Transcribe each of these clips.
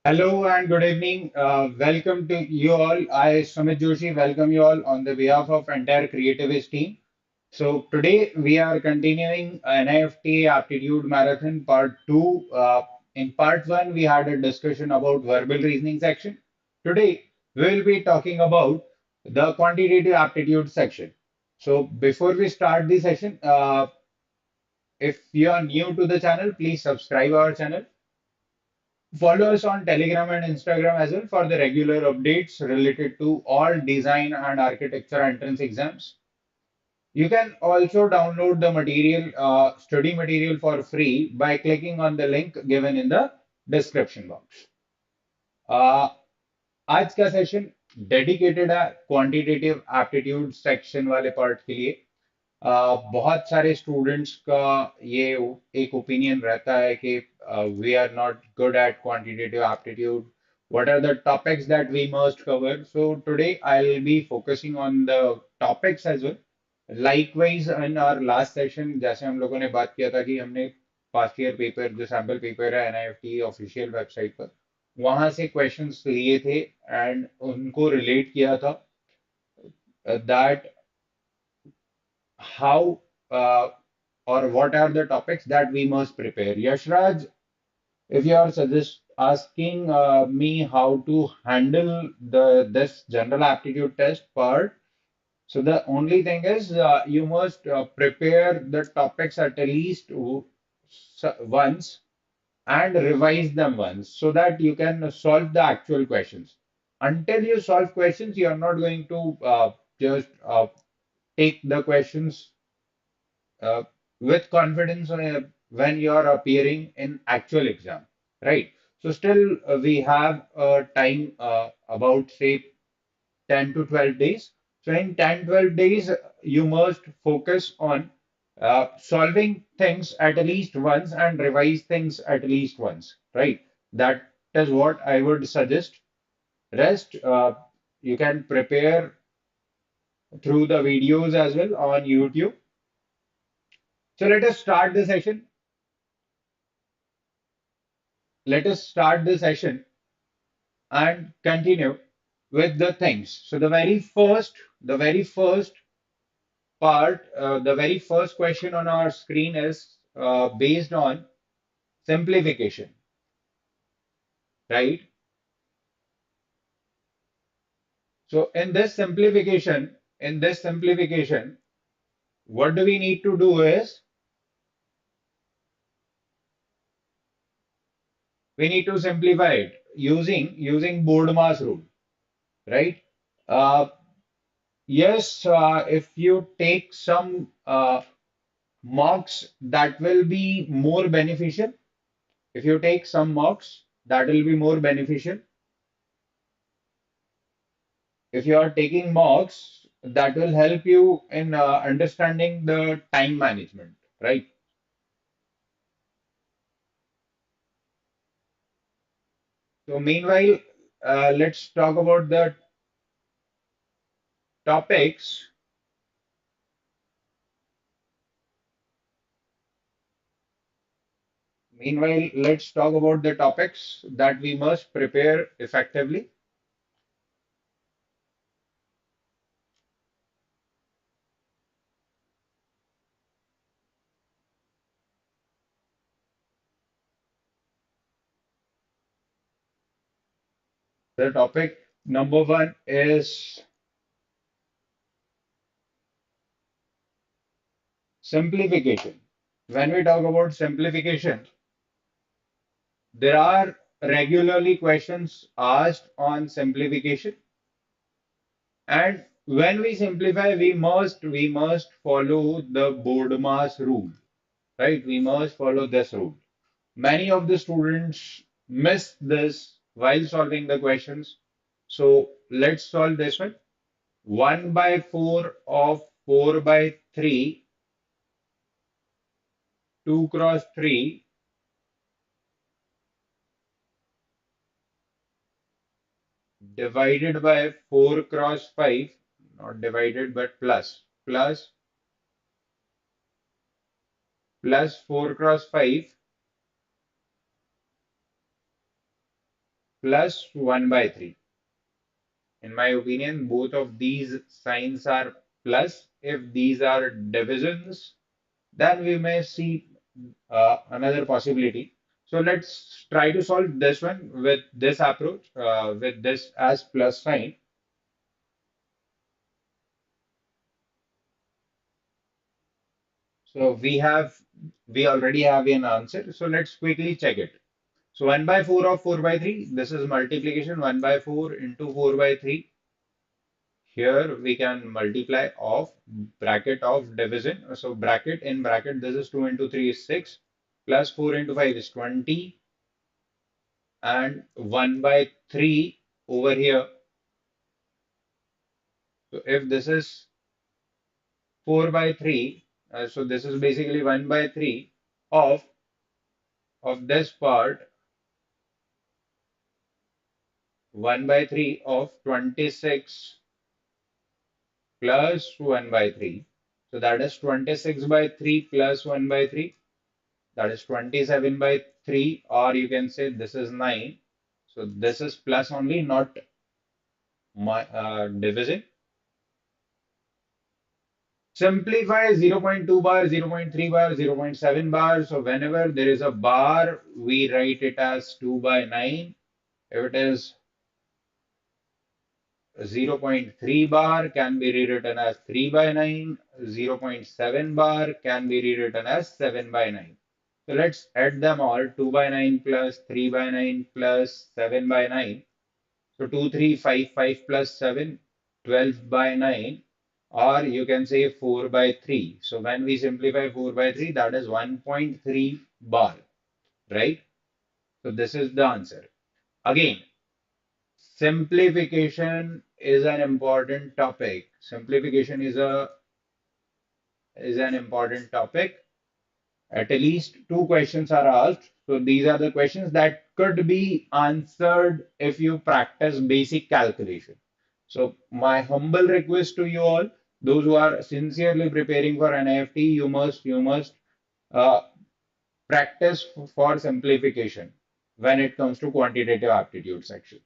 Hello and good evening. Welcome to you all. I, Sumit Joshi, welcome you all on the behalf of entire Creativist team. So today we are continuing NIFT Aptitude Marathon Part 2. In Part 1, we had a discussion about verbal reasoning section. Today we will be talking about the quantitative aptitude section. So before we start the session, if you are new to the channel, please subscribe our channel. Follow us on Telegram and Instagram as well for the regular updates related to all design and architecture entrance exams. You can also download the study material for free by clicking on the link given in the description box. Uh, आज का session dedicated है quantitative aptitude section वाले part के लिए। बहुत सारे students का ये एक ओपिनियन रहता है कि we are not good at quantitative aptitude. What are the topics that we must cover? So today I'll be focusing on the topics as well. Likewise, in our last session, जैसे हम लोगों ने बात किया था कि हमने पास्ट ईयर पेपर जो सैम्पल पेपर है एनआईएफटी ऑफिशियल वेबसाइट पर वहां से क्वेश्चंस लिए थे एंड उनको रिलेट किया था that how or what are the topics that we must prepare. Yashraj, if you are asking me how to handle this general aptitude test part, so the only thing is you must prepare the topics at least once and revise them once so that you can solve the actual questions. Until you solve questions, you are not going to just take the questions uh, with confidence when you are appearing in actual exam, right? So still we have time about say 10 to 12 days. So in 10, 12 days, you must focus on solving things at least once and revise things at least once, right? That is what I would suggest. Rest, you can prepare through the videos as well on YouTube. So let us start the session. Let us start the session and continue with the things. So the very first part, the very first question on our screen is based on simplification, right? So in this simplification, what do we need to do is we need to simplify it using board mass rule, right? Uh, yes, if you take some mocks, that will be more beneficial. If you take some mocks, that will be more beneficial. If you are taking mocks, that will help you in understanding the time management, right? So meanwhile, let's talk about the topics. Meanwhile, let's talk about the topics that we must prepare effectively. The topic number one is simplification. When we talk about simplification, there are regularly questions asked on simplification, and when we simplify, we must follow the board mass rule, right? We must follow this rule. Many of the students miss this while solving the questions. So let's solve this one. 1 by 4 of 4 by 3, 2 cross 3 divided by 4 cross 5, not divided but plus 4 cross 5 plus 1 by 3. In my opinion, both of these signs are plus. If these are divisions, then we may see another possibility. So let's try to solve this one with this approach, with this as plus sign. So we already have an answer. So let's quickly check it. So 1 by 4 of 4 by 3, this is multiplication 1 by 4 into 4 by 3. Here we can multiply of bracket of division. So bracket in bracket, this is 2 into 3 is 6, plus 4 into 5 is 20, and 1 by 3 over here. So if this is 4 by 3, so this is basically 1 by 3 of this part, 1 by 3 of 26 plus 1 by 3. So that is 26 by 3 plus 1 by 3. That is 27 by 3, or you can say this is 9. So this is plus only, not division. Simplify 0.2 bar, 0.3 bar, 0.7 bar. So whenever there is a bar, we write it as 2 by 9. If it is 0.3 bar, can be rewritten as 3 by 9. 0.7 bar can be rewritten as 7 by 9. So let's add them all. 2 by 9 plus 3 by 9 plus 7 by 9. So 2, 3, 5, 5 plus 7, 12 by 9, or you can say 4 by 3. So when we simplify 4 by 3, that is 1.3 bar, right? So this is the answer. Again, simplification is an important topic. Simplification is an important topic. At least two questions are asked. So these are the questions that could be answered if you practice basic calculation. So my humble request to you all, those who are sincerely preparing for NIFT, you must uh, practice for simplification when it comes to quantitative aptitude section,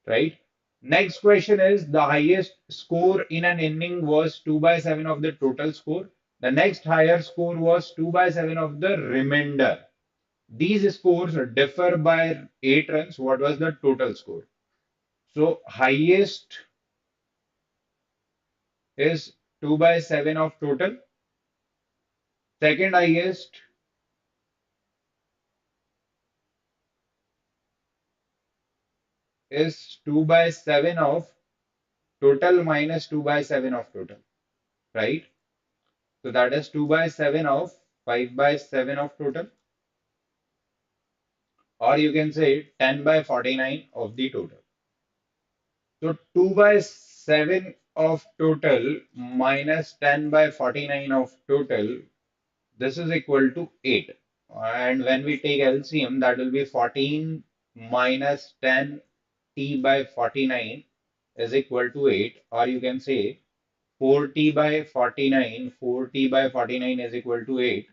right? Next question is, the highest score in an inning was 2 by 7 of the total score. The next higher score was 2 by 7 of the remainder. These scores differ by 8 runs. What was the total score? So highest is 2 by 7 of total. Second highest is 2 by 7 of total minus 2 by 7 of total, right? So that is 2 by 7 of 5 by 7 of total, or you can say 10 by 49 of the total. So 2 by 7 of total minus 10 by 49 of total, this is equal to 8. And when we take LCM, that will be 14 minus 10 t by 49 is equal to 8. Or you can say 4t by 49, 4t by 49 is equal to 8.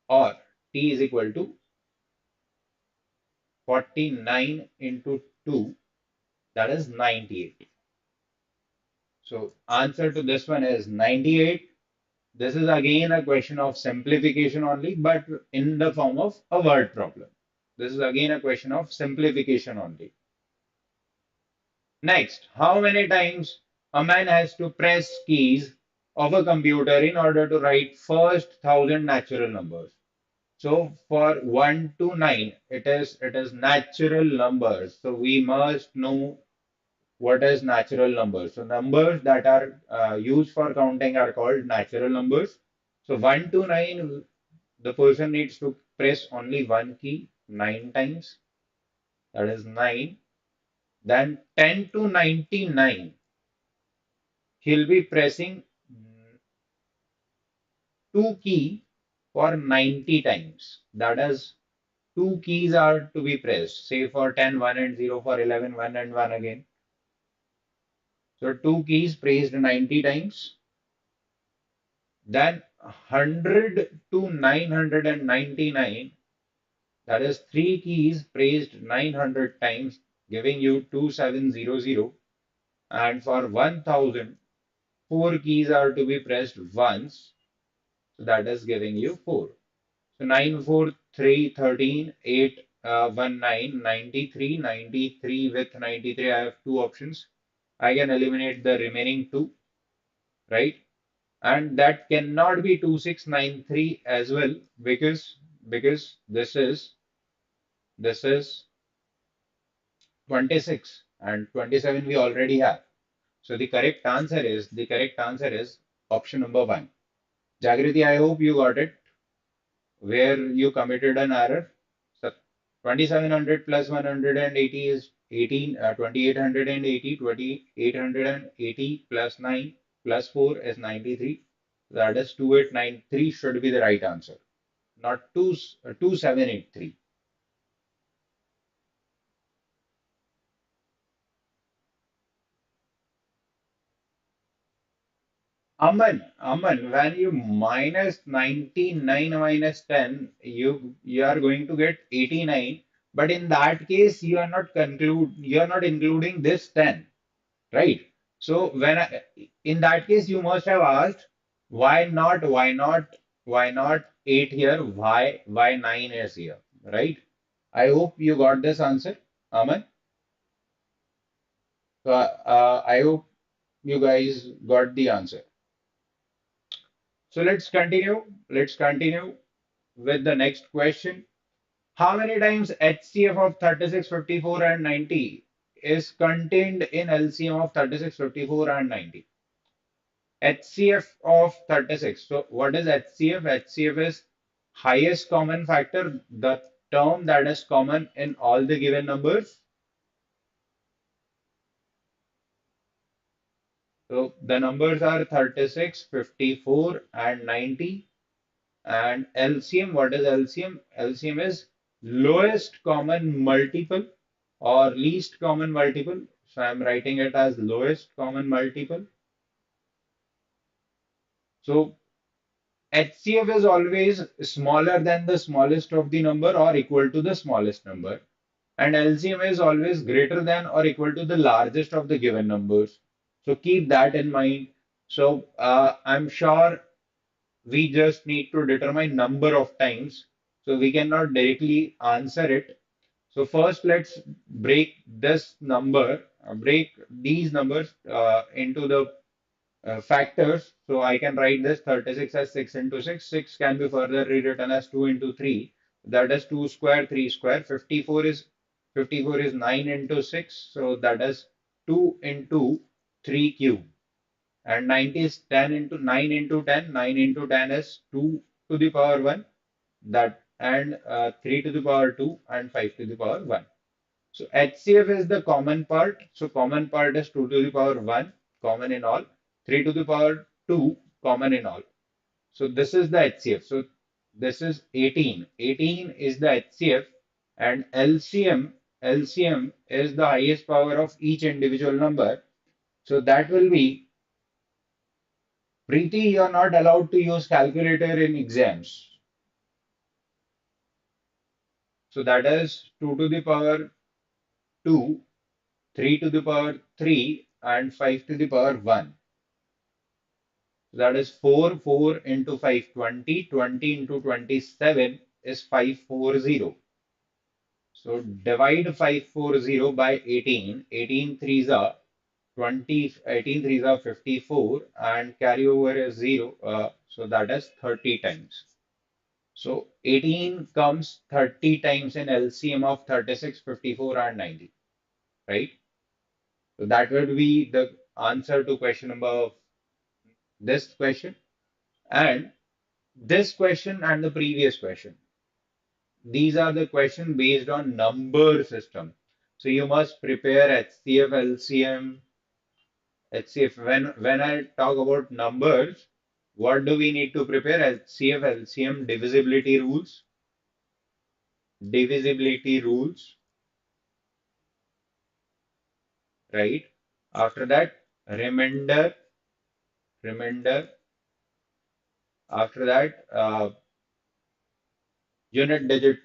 Or t is equal to 49 into 2, that is 98. So answer to this one is 98. This is again a question of simplification only, but in the form of a word problem. This is again a question of simplification only. Next, how many times a man has to press keys of a computer in order to write first 1,000 natural numbers? So for 1 to 9, it is natural numbers. So we must know what is natural numbers. So numbers that are used for counting are called natural numbers. So 1 to 9, the person needs to press only one key 9 times. That is 9. Then 10 to 99, he'll be pressing two key for 90 times. That is, two keys are to be pressed. Say for 10, 1 and 0, for 11, 1 and 1 again. So two keys pressed 90 times. Then 100 to 999, That is 3 keys pressed 900 times, giving you 2700. And for 1000, 4 keys are to be pressed once. So that is giving you 4. So 9, 4, 3, 13, 8, 1, 9, 93, 93 with 93. I have two options. I can eliminate the remaining two, right? And that cannot be 2693 as well, because this is 26 and 27 we already have. So the correct answer is option number one. Jagriti, I hope you got it. Where you committed an error. So 2700 plus 180 is 18, 2880, 2880 plus 9 plus 4 is 93. That is 2893 should be the right answer, not 2783. Aman, when you minus 99 minus 10, you are going to get 89. But in that case, you are not including this 10, right? So in that case, you must have asked why not 8 here? Why 9 is here, right? I hope you got this answer, Aman. So I hope you guys got the answer. So let's continue. Let's continue with the next question. How many times HCF of 36, 54, and 90 is contained in LCM of 36, 54, and 90? HCF of 36. So what is HCF? HCF is highest common factor, the term that is common in all the given numbers. So the numbers are 36, 54, and 90. And LCM, what is LCM? LCM is lowest common multiple or least common multiple. So I'm writing it as lowest common multiple. So HCF is always smaller than the smallest of the number or equal to the smallest number. And LCM is always greater than or equal to the largest of the given numbers. So keep that in mind. So I'm sure we just need to determine number of times. So we cannot directly answer it. So first, let's break these numbers into the factors. So I can write this 36 as 6 into 6. 6 can be further rewritten as 2 into 3. That is 2 square, 3 square. 54 is 9 into 6. So that is 2 into 3 cube. And 90 is 10 into 9 into 10. 9 into 10 is 2 to the power 1. That and 3 to the power 2 and 5 to the power 1. So HCF is the common part. So common part is 2 to the power 1, common in all. 3 to the power 2, common in all. So this is the HCF. So this is 18. 18 is the HCF, and LCM is the highest power of each individual number. So that will be, Preeti, you are not allowed to use calculator in exams. So that is 2 to the power 2, 3 to the power 3, and 5 to the power 1. So that is 4, 4 into 5, 20, 20 into 27 is 540. So divide 540 by 18, 18 threes are 20, 18 threes are 54, and carry over is 0, so that is 30 times. So 18 comes 30 times in LCM of 36, 54, and 90, right? So that would be the answer to question number this question. And this question and the previous question. These are the questions based on number system. So you must prepare HCF, LCM, HCF. When I talk about numbers, what do we need to prepare? HCF, LCM, divisibility rules, right? After that, remainder. After that, unit digit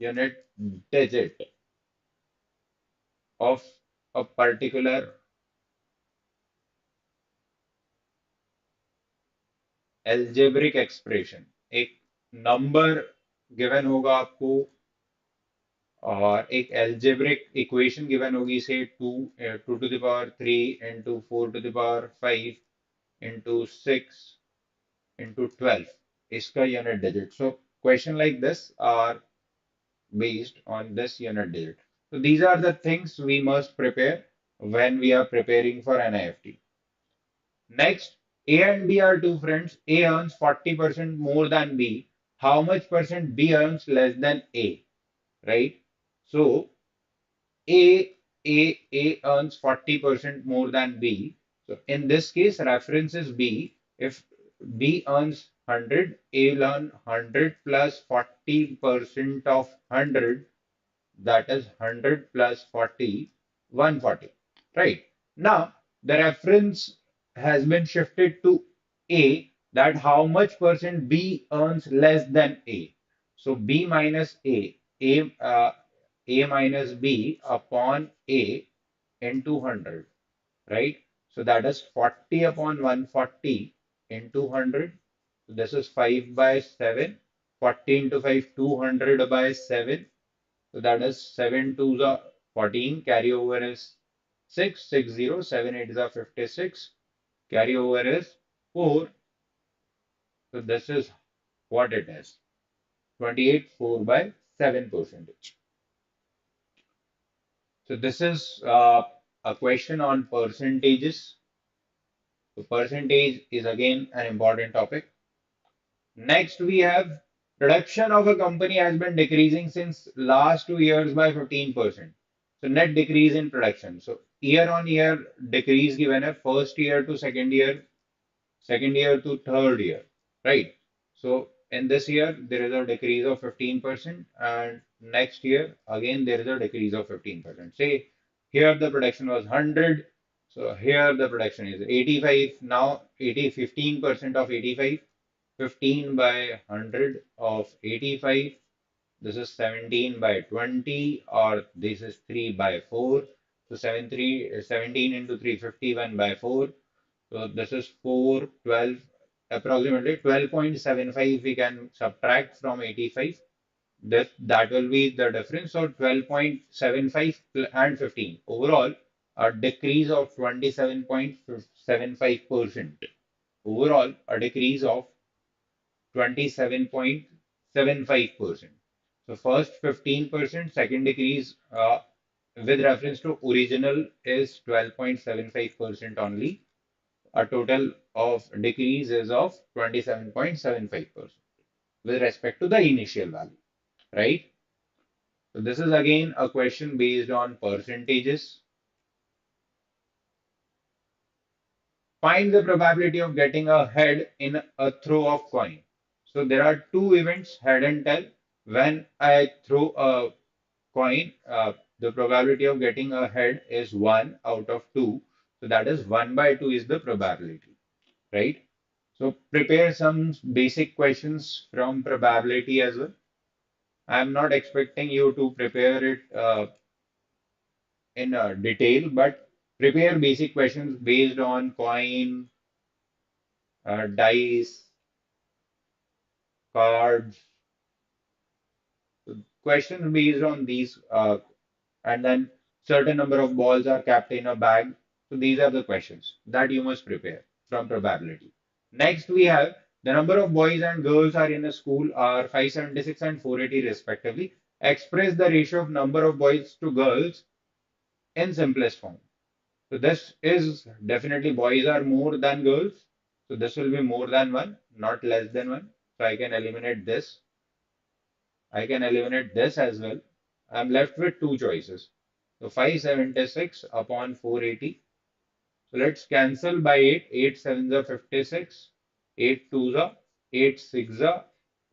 unit digit of a particular algebraic expression. एक number given होगा आपको और एक algebraic equation given होगी से 2 to the power 3 into 4 to the power 5 into 6 into 12 इसका unit digit. So question like this are based on this unit digit. So these are the things we must prepare when we are preparing for NIFT. Next, A and B are two friends. A earns 40% more than B. How much percent B earns less than A? Right? So A earns 40% more than B. So in this case, reference is B. If B earns 100, A will earn 100 plus 40% of 100, that is 100 plus 40, 140. Right? Now, the reference has been shifted to A, that how much percent B earns less than A. So B minus A minus B upon A into 100, right? So that is 40 upon 140 into 100. So this is 5 by 7. 40 into 5, 200 by 7. So that is 7 to the 14. Carry over is 6, 6 0, 7 8 is 56. Carry over is 4. So this is what it is. 28 4 by 7 percentage. So this is a question on percentages. So percentage is again an important topic. Next we have production of a company has been decreasing since last 2 years by 15%. So net decrease in production. So year on year decrease given a first year to second year to third year, right? So in this year, there is a decrease of 15%, and next year, again, there is a decrease of 15%. Say here the production was 100, so here the production is 85. Now 15% of 85, 15 by 100 of 85. This is 17 by 20, or this is 3 by 4. So 17 into 351 by 4. So this is 4, 12, approximately 12.75 we can subtract from 85. That will be the difference. So 12.75 and 15. Overall, a decrease of 27.75%. Overall, a decrease of 27.75%. So first 15%, second decrease with reference to original is 12.75% only. A total of decrease is of 27.75% with respect to the initial value, right? So this is again a question based on percentages. Find the probability of getting a head in a throw of coin. So there are two events, head and tail. When I throw a coin, the probability of getting a head is 1 out of 2. So that is 1 by 2 is the probability, right? So prepare some basic questions from probability as well. I'm not expecting you to prepare it in detail, but prepare basic questions based on coin, dice, cards, questions based on these, and then certain number of balls are kept in a bag. So these are the questions that you must prepare from probability. Next, we have the number of boys and girls are in a school are 576 and 480 respectively. Express the ratio of number of boys to girls in simplest form. So this is definitely boys are more than girls. So this will be more than one, not less than one. So I can eliminate this. I can eliminate this as well. I'm left with two choices. So 576 upon 480. So let's cancel by 8. 8 sevens are 56. 8 twos are 8 six are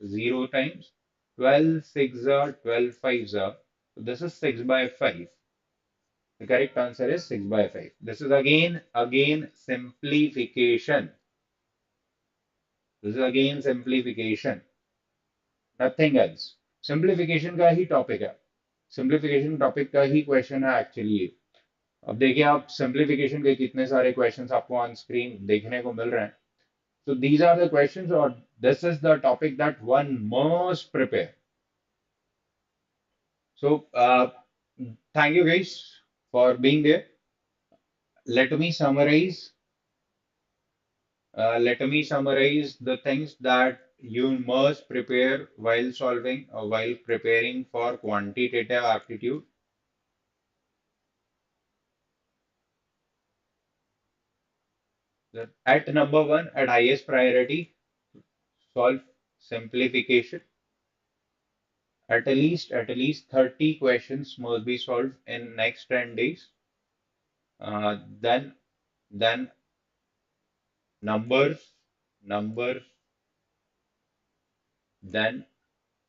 0 times. 12 six are 12 fives are. So this is 6 by 5. The correct answer is 6 by 5. This is again simplification. This is again simplification. Nothing else. Simplification का ही topic है, simplification topic का ही question है actually ये। अब देखिए आप simplification के कितने सारे क्वेश्चंस आपको ऑन स्क्रीन देखने को मिल रहे हैं। So these are the questions, or this is the topic that one must prepare. So thank you guys for being there. Let me summarize. Let me summarize the things that you must prepare while solving or while preparing for quantitative aptitude. At number one, at highest priority, solve simplification. At least 30 questions must be solved in next 10 days. Then numbers, numbers, then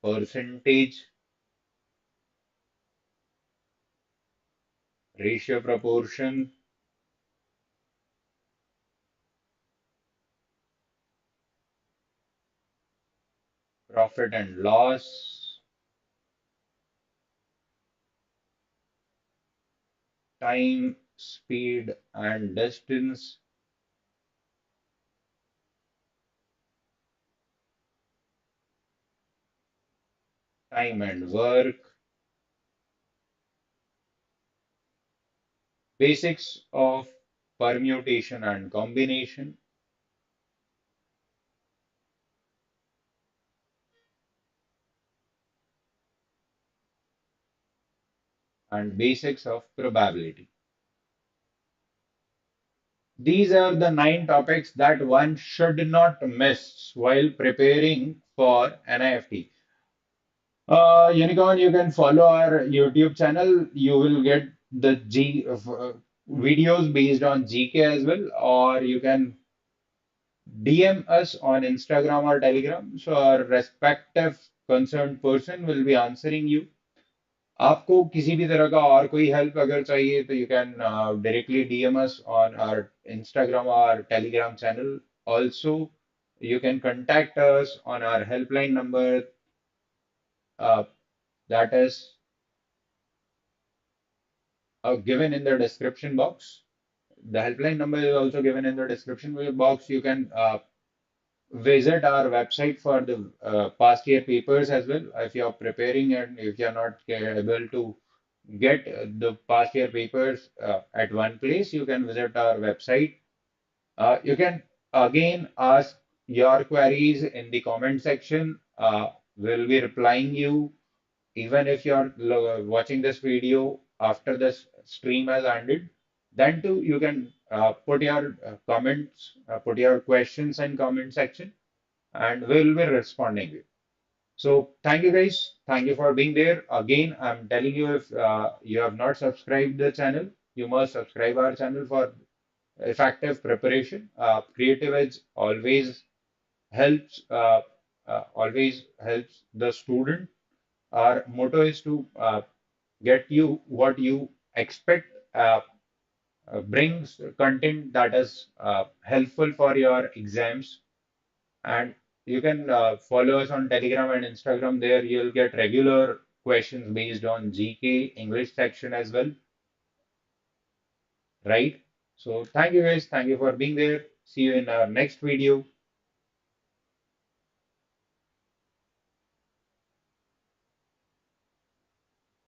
percentage, ratio proportion, profit and loss, time, speed and distance, time and work, basics of permutation and combination, and basics of probability. These are the 9 topics that one should not miss while preparing for NIFT. Unicorn, you can follow our YouTube channel. You will get the videos based on GK as well, or you can DM us on Instagram or Telegram. So our respective concerned person will be answering you. आपको किसी भी तरह का और कोई help अगर चाहिए तो you can directly DM us on our Instagram और Telegram channel. Also, you can contact us on our helpline number, uh, that is given in the description box. The helpline number is also given in the description box. You can visit our website for the past year papers as well. If you're preparing and if you're not able to get the past year papers at one place, you can visit our website. You can again ask your queries in the comment section. We'll be replying you even if you're watching this video after this stream has ended. Then too, you can put your comments, put your questions in comment section, and we'll be responding you. So thank you guys. Thank you for being there. Again, I'm telling you, if you have not subscribed the channel, you must subscribe our channel for effective preparation. Creative Edge helps always helps the student. Our motto is to get you what you expect, brings content that is helpful for your exams. And you can follow us on Telegram and Instagram. There you'll get regular questions based on GK English section as well, right? So thank you guys. Thank you for being there. See you in our next video.